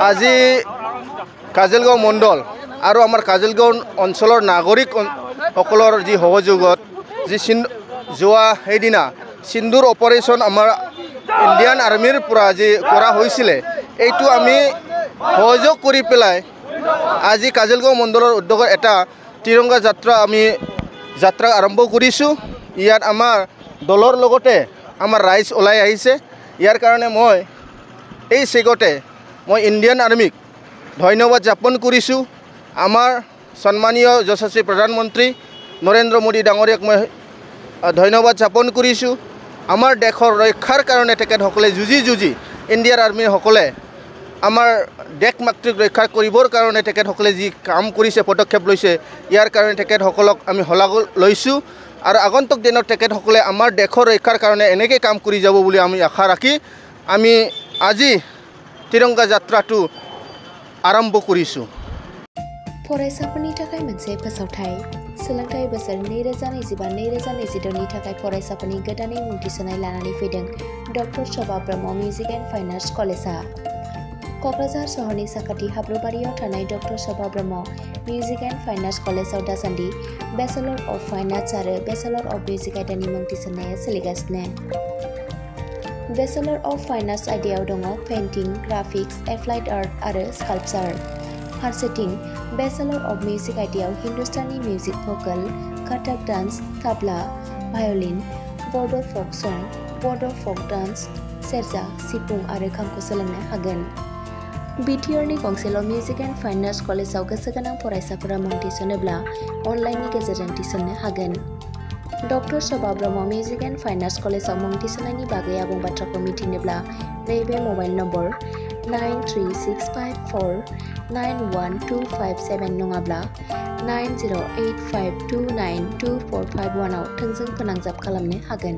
আজি কাজলগাঁও মণ্ডল আৰু আমাৰ কাজলগাঁও অঞ্চলৰ নাগৰিক সকলৰ যি সহযোগত যি যোৱা সেইদিনা সিন্দুৰ অপাৰেশ্যন আমাৰ ইণ্ডিয়ান আৰ্মিৰ পৰা যি কৰা হৈছিলে এইটো আমি সহযোগ কৰি পেলাই আজি কাজলগাঁও মণ্ডলৰ উদ্যোগৰ এটা তিৰংগা যাত্ৰা আৰম্ভ কৰিছোঁ। ইয়াত আমাৰ দলৰ লগতে আমাৰ ৰাইজ ওলাই আহিছে। ইয়াৰ কাৰণে মই এই চেগতে মই ইণ্ডিয়ান আৰ্মিক ধন্যবাদ জ্ঞাপন কৰিছোঁ। আমাৰ সন্মানীয় যশস্বী প্ৰধানমন্ত্ৰী নৰেন্দ্ৰ মোদী ডাঙৰীয়াক মই ধন্যবাদ জ্ঞাপন কৰিছোঁ। আমাৰ দেশৰ ৰক্ষাৰ কাৰণে তেখেতসকলে যুঁজি ইণ্ডিয়ান আৰ্মিসকলে আমাৰ দেশ মাতৃক ৰক্ষা কৰিবৰ কাৰণে তেখেতসকলে যি কাম কৰিছে পদক্ষেপ লৈছে ইয়াৰ কাৰণে তেখেতসকলক আমি শলাগ লৈছোঁ আৰু আগন্তুক দিনত তেখেতসকলে আমাৰ দেশৰ ৰক্ষাৰ কাৰণে এনেকৈ কাম কৰি যাব বুলি আমি আশা ৰাখি আমি আজি तिरंगा जात्राटु आरम्भ करिसु। फरायसाफोरनि थाखाय मोनसे फोसावथाय सोलोंथाइ बोसोर 2025-2026 नि थाखाय फरायसाफोरनि गोदानै मुं थिसननाय लानानै फैदों doctor Shobha Brahma music and fine arts कलेजआ। क'क्राझार सहरनि साखाथि हाब्रुबारियाव थानाय doctor Shobha Brahma music and fine arts कलेजआव दासान्दि बेचेलर अफ फाइन आर्ट्स आरो बेचेलर अफ मिउजिक आयदानि मुं थिसननाया सोलिगासिनो। बेचेलर अफ फाइन आर्ट्स आयदायाव दङ पेइन्टिं, ग्राफिक्स, एप्लाइड आर्ट आरो स्काल्पचार। फारसेथिं बेचेलर अफ मिउजिक आयदायाव Hindustani music Bhokaal, Kathak dance, tabla, violin, बड'र fuck सं, बड'र फक डान्स, सेरजा, सिफुं आरो खामखौ सोलोंनो हागोन। बिटिआरनि गंसेल' मिउजिक एन्ड फाइन आर्ट्स कलेजआव गोसो गोनां फरायसाफोरा मुं थिसनोब्ला अनलाइननि गेजेरजों थिसननो हागोन। Doctor Shobha Brahma music and fine arts कलेजआव मुं थिसननायनि बागै आबुं बाथ्राखौ मिथिनोब्ला नैबे मबाइल नम्बर 9365491257 नङाब्ला 9085292451 आव थोंजों फोनांजाब खालामनो हागोन।